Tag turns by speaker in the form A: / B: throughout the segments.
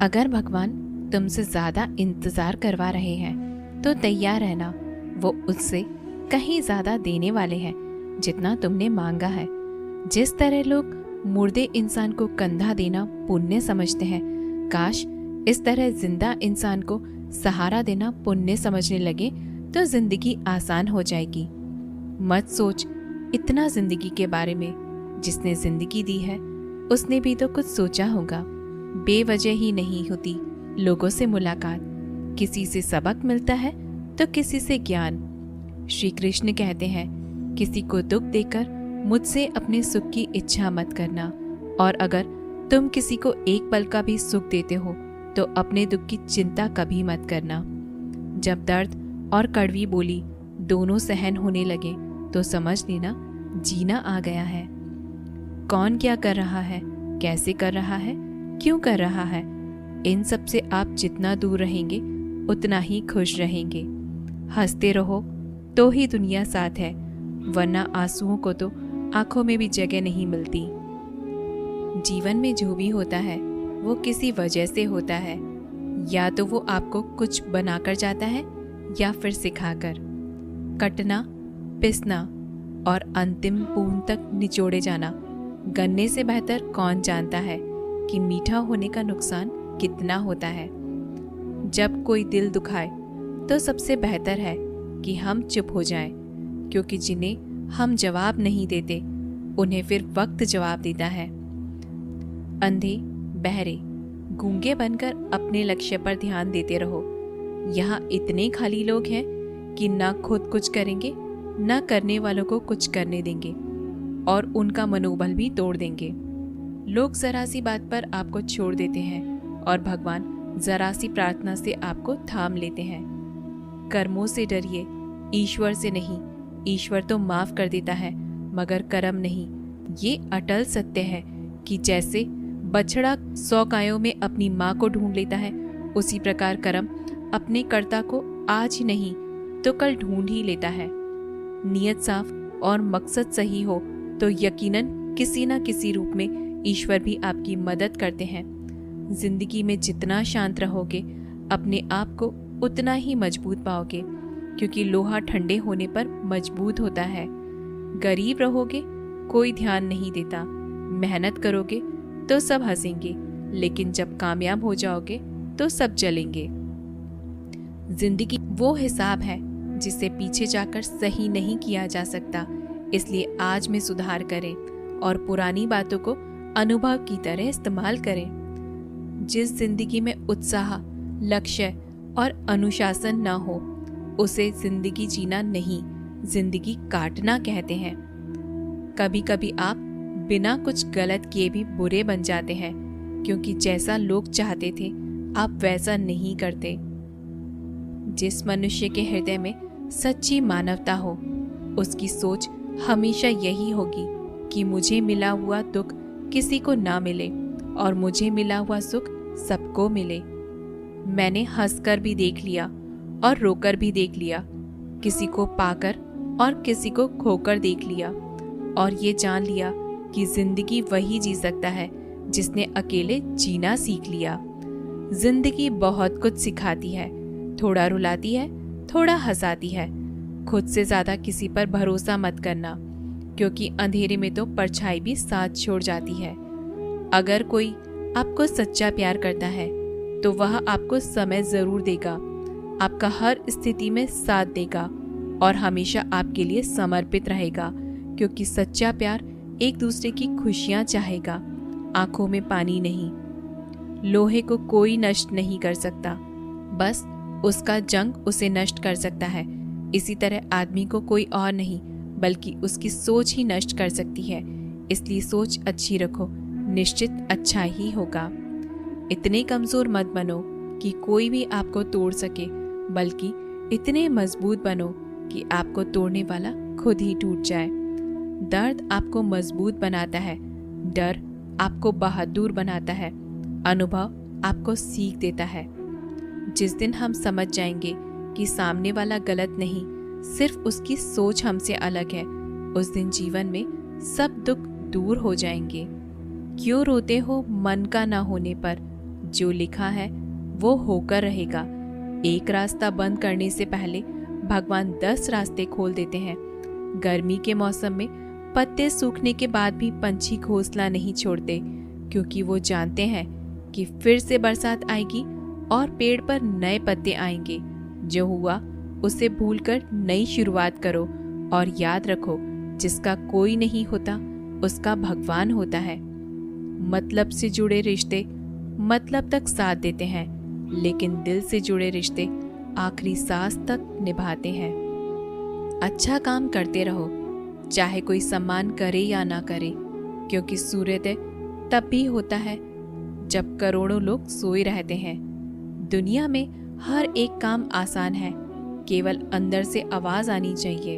A: अगर भगवान तुमसे ज़्यादा इंतज़ार करवा रहे हैं तो तैयार रहना, वो उससे कहीं ज़्यादा देने वाले हैं जितना तुमने मांगा है। जिस तरह लोग मुर्दे इंसान को कंधा देना पुण्य समझते हैं, काश इस तरह जिंदा इंसान को सहारा देना पुण्य समझने लगे तो जिंदगी आसान हो जाएगी। मत सोच इतना जिंदगी के बारे में। जिसने जिंदगी दी है उसने भी तो कुछ सोचा होगा। बेवजह ही नहीं होती लोगों से मुलाकात, किसी से सबक मिलता है तो किसी से ज्ञान। श्री कृष्ण कहते हैं, किसी को दुख देकर मुझसे अपने सुख की इच्छा मत करना, और अगर तुम किसी को एक पल का भी सुख देते हो तो अपने दुख की चिंता कभी मत करना। जब दर्द और कड़वी बोली दोनों सहन होने लगे तो समझ लेना जीना आ गया है। कौन क्या कर रहा है, कैसे कर रहा है, क्यों कर रहा है, इन सब से आप जितना दूर रहेंगे उतना ही खुश रहेंगे। हंसते रहो तो ही दुनिया साथ है, वरना आंसुओं को तो आंखों में भी जगह नहीं मिलती। जीवन में जो भी होता है वो किसी वजह से होता है, या तो वो आपको कुछ बनाकर जाता है या फिर सिखाकर। कटना, पिसना और अंतिम बूंद तक निचोड़े जाना, गन्ने से बेहतर कौन जानता है कि मीठा होने का नुकसान कितना होता है। जब कोई दिल दुखाए तो सबसे बेहतर है कि हम चुप हो जाएं, क्योंकि जिन्हें हम जवाब नहीं देते उन्हें फिर वक्त जवाब देता है। अंधे, बहरे, गूंगे बनकर अपने लक्ष्य पर ध्यान देते रहो। यहाँ इतने खाली लोग हैं कि ना खुद कुछ करेंगे ना करने वालों को कुछ करने देंगे, और उनका मनोबल भी तोड़ देंगे। लोग जरा सी बात पर आपको छोड़ देते हैं और भगवान जरा सी प्रार्थना से आपको थाम लेते हैं। कर्मों से डरिए, ईश्वर से नहीं। ईश्वर तो माफ कर देता है मगर कर्म नहीं। ये अटल सत्य है कि जैसे बछड़ा 100 गायों में अपनी माँ को ढूंढ लेता है, उसी प्रकार कर्म अपने कर्ता को आज ही नहीं तो कल ढूंढ ही लेता है। नियत साफ और मकसद सही हो तो यकीनन किसी न किसी रूप में ईश्वर भी आपकी मदद करते हैं। जिंदगी में जितना शांत रहोगे अपने आप को उतना ही मजबूत पाओगे, क्योंकि लोहा ठंडे होने पर मजबूत होता है। गरीब रहोगे कोई ध्यान नहीं देता, मेहनत करोगे तो सब हंसेंगे, लेकिन जब कामयाब हो जाओगे तो सब जलेंगे। जिंदगी वो हिसाब है जिसे पीछे जाकर सही नहीं किया जा सकता, इसलिए आज में सुधार करें और पुरानी बातों को अनुभव की तरह इस्तेमाल करें। जिस जिंदगी में उत्साह, लक्ष्य और अनुशासन न हो उसे जिंदगी जीना नहीं, जिंदगी काटना कहते हैं। कभी कभी आप बिना कुछ गलत किए भी बुरे बन जाते हैं, क्योंकि जैसा लोग चाहते थे आप वैसा नहीं करते। जिस मनुष्य के हृदय में सच्ची मानवता हो उसकी सोच हमेशा यही होगी कि मुझे मिला हुआ दुख किसी को ना मिले और मुझे मिला हुआ सुख सबको मिले। मैंने हंसकर भी देख लिया और रोकर भी देख लिया, किसी को पाकर और किसी को खोकर देख लिया, और ये जान लिया कि जिंदगी वही जी सकता है जिसने अकेले जीना सीख लिया। जिंदगी बहुत कुछ सिखाती है, थोड़ा रुलाती है, थोड़ा हंसाती है। खुद से ज्यादा किसी पर भरोसा मत करना, क्योंकि अंधेरे में तो परछाई भी साथ छोड़ जाती है। अगर कोई आपको सच्चा प्यार करता है तो वह आपको समय जरूर देगा, आपका हर स्थिति में साथ देगा और हमेशा आपके लिए समर्पित रहेगा, क्योंकि सच्चा प्यार एक दूसरे की खुशियां चाहेगा, आंखों में पानी नहीं। लोहे को कोई नष्ट नहीं कर सकता, बस उसका जंग उसे नष्ट कर सकता है। इसी तरह आदमी को कोई और नहीं बल्कि उसकी सोच ही नष्ट कर सकती है। इसलिए सोच अच्छी रखो, निश्चित अच्छा ही होगा। इतने कमजोर मत बनो कि कोई भी आपको तोड़ सके, बल्कि इतने मजबूत बनो कि आपको तोड़ने वाला खुद ही टूट जाए। दर्द आपको मजबूत बनाता है, डर आपको बहादुर बनाता है, अनुभव आपको सीख देता है। जिस दिन हम समझ जाएंगे कि सामने वाला गलत नहीं, सिर्फ उसकी सोच हमसे अलग है, उस दिन जीवन में सब दुख दूर हो जाएंगे। क्यों रोते हो मन का ना होने पर, जो लिखा है वो होकर रहेगा। एक रास्ता बंद करने से पहले भगवान 10 रास्ते खोल देते हैं। गर्मी के मौसम में पत्ते सूखने के बाद भी पंछी घोंसला नहीं छोड़ते, क्योंकि वो जानते हैं कि फिर से बरसात आएगी और पेड़ पर नए पत्ते आएंगे। जो हुआ उसे भूलकर नई शुरुआत करो और याद रखो, जिसका कोई नहीं होता उसका भगवान होता है। मतलब से जुड़े रिश्ते मतलब तक साथ देते हैं, लेकिन दिल से जुड़े रिश्ते आखिरी सांस तक निभाते हैं। अच्छा काम करते रहो, चाहे कोई सम्मान करे या ना करे, क्योंकि सूर्योदय तब भी होता है जब करोड़ों लोग सोए रहते हैं। दुनिया में हर एक काम आसान है, केवल अंदर से आवाज आनी चाहिए।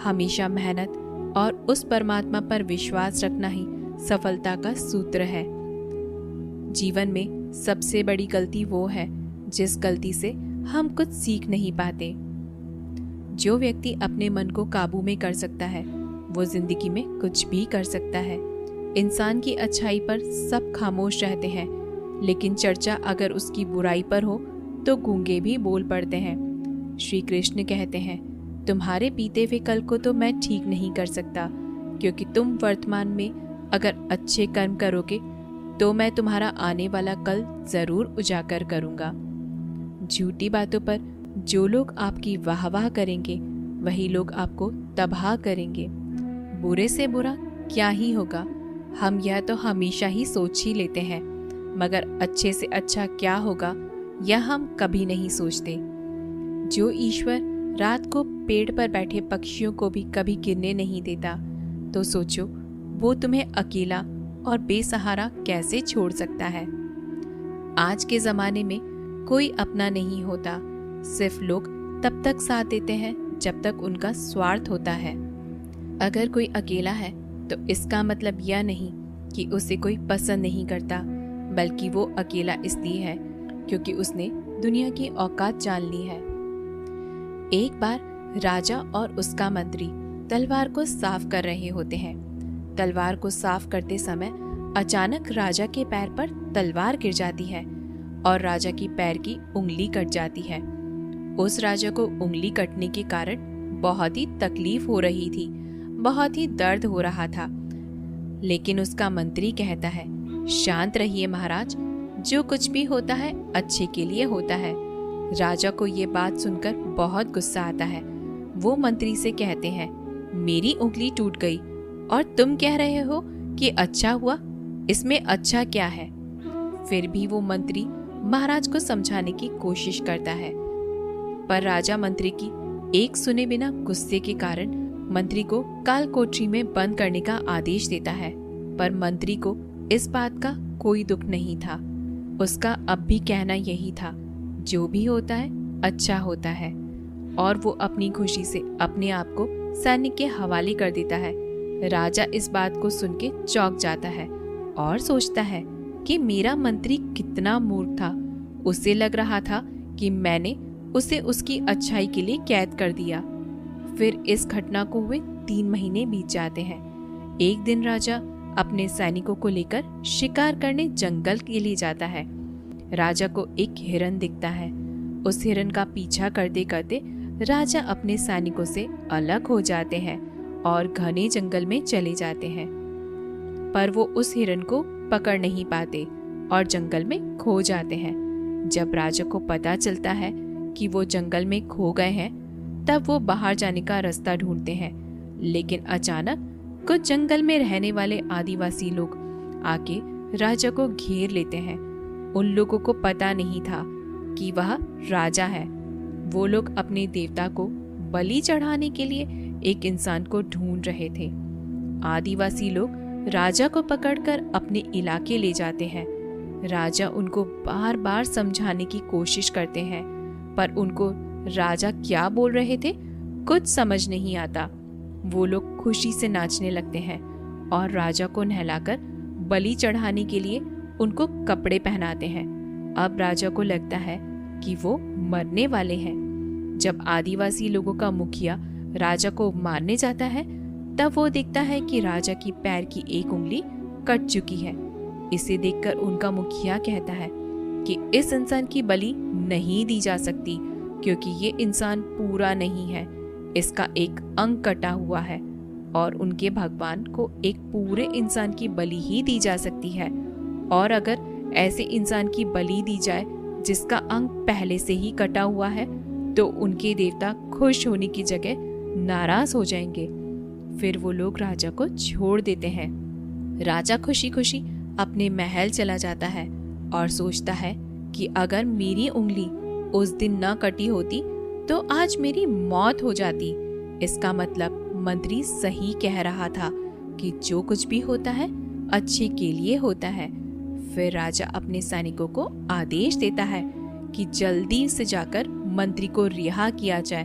A: हमेशा मेहनत और उस परमात्मा पर विश्वास रखना ही सफलता का सूत्र है। जीवन में सबसे बड़ी गलती वो है जिस गलती से हम कुछ सीख नहीं पाते। जो व्यक्ति अपने मन को काबू में कर सकता है वो जिंदगी में कुछ भी कर सकता है। इंसान की अच्छाई पर सब खामोश रहते हैं, लेकिन चर्चा अगर उसकी बुराई पर हो तो गूंगे भी बोल पड़ते हैं। श्री कृष्ण कहते हैं, तुम्हारे बीते हुए कल को तो मैं ठीक नहीं कर सकता, क्योंकि तुम वर्तमान में अगर अच्छे कर्म करोगे तो मैं तुम्हारा आने वाला कल जरूर उजागर करूंगा। झूठी बातों पर जो लोग आपकी वाहवाह करेंगे वही लोग आपको तबाह करेंगे। बुरे से बुरा क्या ही होगा, हम यह तो हमेशा ही सोच ही लेते हैं, मगर अच्छे से अच्छा क्या होगा यह हम कभी नहीं सोचते। जो ईश्वर रात को पेड़ पर बैठे पक्षियों को भी कभी गिरने नहीं देता, तो सोचो वो तुम्हें अकेला और बेसहारा कैसे छोड़ सकता है। आज के जमाने में कोई अपना नहीं होता, सिर्फ लोग तब तक साथ देते हैं जब तक उनका स्वार्थ होता है। अगर कोई अकेला है तो इसका मतलब यह नहीं कि उसे कोई पसंद नहीं करता, बल्कि वो अकेला इसलिए है क्योंकि उसने दुनिया की औकात जान ली है। एक बार राजा और उसका मंत्री तलवार को साफ कर रहे होते हैं। तलवार को साफ करते समय अचानक राजा के पैर पर तलवार गिर जाती है और राजा की पैर की उंगली कट जाती है। उस राजा को उंगली कटने के कारण बहुत ही तकलीफ हो रही थी, बहुत ही दर्द हो रहा था। लेकिन उसका मंत्री कहता है, शांत रहिए महाराज, जो कुछ भी होता है अच्छे के लिए होता है। राजा को ये बात सुनकर बहुत गुस्सा आता है। वो मंत्री से कहते हैं, मेरी उंगली टूट गई और तुम कह रहे हो कि अच्छा हुआ, इसमें अच्छा क्या है। फिर भी वो मंत्री महाराज को समझाने की कोशिश करता है, पर राजा मंत्री की एक सुने बिना गुस्से के कारण मंत्री को काल कोठरी में बंद करने का आदेश देता है। पर मंत्री को इस बात का कोई दुख नहीं था। उसका अब भी कहना यही था, जो भी होता है अच्छा होता है, और वो अपनी खुशी से अपने आप को सैनिक के हवाले कर देता है। राजा इस बात को सुन के चौंक जाता है और सोचता है कि मेरा मंत्री कितना मूर्ख था। उसे लग रहा था कि मैंने उसे उसकी अच्छाई के लिए कैद कर दिया। फिर इस घटना को हुए 3 महीने बीत जाते हैं। एक दिन राजा अपने सैनिकों को लेकर शिकार करने जंगल के लिए जाता है। राजा को एक हिरन दिखता है। उस हिरन का पीछा करते करते राजा अपने सैनिकों से अलग हो जाते हैं और घने जंगल में चले जाते हैं। पर वो उस हिरन को पकड़ नहीं पाते और जंगल में खो जाते हैं। जब राजा को पता चलता है कि वो जंगल में खो गए हैं, तब वो बाहर जाने का रास्ता ढूंढते हैं। लेकिन अचानक कुछ जंगल में रहने वाले आदिवासी लोग आके राजा को घेर लेते हैं। उन लोगों को पता नहीं था कि वह राजा है। वो लोग अपने देवता को बलि चढ़ाने के लिए एक इंसान को ढूंढ रहे थे। आदिवासी लोग राजा को पकड़कर अपने इलाके ले जाते हैं। राजा उनको बार बार समझाने की कोशिश करते हैं, पर उनको राजा क्या बोल रहे थे कुछ समझ नहीं आता। वो लोग खुशी से नाचने लगते हैं और राजा को नहलाकर बलि चढ़ाने के लिए उनको कपड़े पहनाते हैं। अब राजा को लगता है कि वो मरने वाले हैं। जब आदिवासी लोगों का मुखिया राजा को मारने जाता है, तब वो देखता है कि राजा की पैर की एक उंगली कट चुकी है। इसे देखकर उनका मुखिया कहता है कि इस इंसान की बलि नहीं दी जा सकती क्योंकि ये इंसान पूरा नहीं है, इसका एक अंग कटा हुआ है और उनके भगवान को एक पूरे इंसान की बलि ही दी जा सकती है। और अगर ऐसे इंसान की बलि दी जाए जिसका अंग पहले से ही कटा हुआ है तो उनके देवता खुश होने की जगह नाराज हो जाएंगे। फिर वो लोग राजा को छोड़ देते हैं। राजा खुशी खुशी अपने महल चला जाता है और सोचता है कि अगर मेरी उंगली उस दिन न कटी होती तो आज मेरी मौत हो जाती। इसका मतलब मंत्री सही कह रहा था कि जो कुछ भी होता है अच्छे के लिए होता है। फिर राजा अपने सैनिकों को आदेश देता है कि जल्दी से जाकर मंत्री को रिहा किया जाए।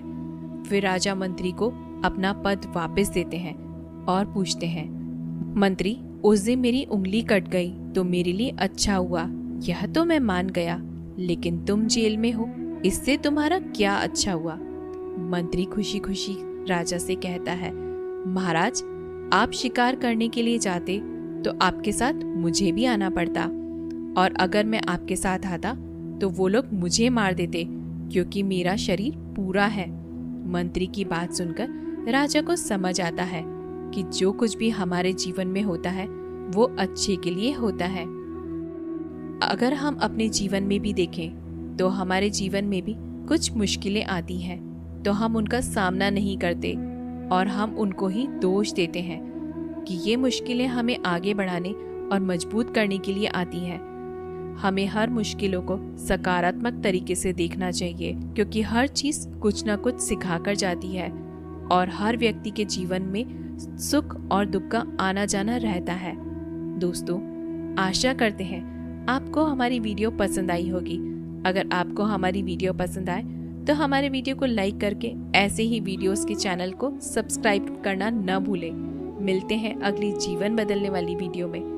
A: फिर राजा मंत्री को अपना पद वापस देते हैं और पूछते हैं, मंत्री, उस दिन मेरी उंगली कट गई तो मेरे लिए अच्छा हुआ, यह तो मैं मान गया, लेकिन तुम जेल में हो, इससे तुम्हारा क्या अच्छा हुआ? मंत्री खुशी खुशी राजा से कहता है, महाराज, आप शिकार करने के लिए जाते तो आपके साथ मुझे भी आना पड़ता, और अगर मैं आपके साथ आता तो वो लोग मुझे मार देते क्योंकि मेरा शरीर पूरा है। मंत्री की बात सुनकर राजा को समझ आता है कि जो कुछ भी हमारे जीवन में होता है वो अच्छे के लिए होता है। अगर हम अपने जीवन में भी देखें तो हमारे जीवन में भी कुछ मुश्किलें आती हैं तो हम उनका सामना नहीं करते और हम उनको ही दोष देते हैं कि ये मुश्किलें हमें आगे बढ़ाने और मजबूत करने के लिए आती हैं। हमें हर मुश्किलों को सकारात्मक तरीके से देखना चाहिए क्योंकि हर चीज़ कुछ न कुछ सिखा कर जाती है और हर व्यक्ति के जीवन में सुख और दुख का आना जाना रहता है। दोस्तों, आशा करते हैं आपको हमारी वीडियो पसंद आई होगी। अगर आपको हमारी वीडियो पसंद आए तो हमारे वीडियो को लाइक करके ऐसे ही वीडियोस के चैनल को सब्सक्राइब करना न भूलें। मिलते हैं अगली जीवन बदलने वाली वीडियो में।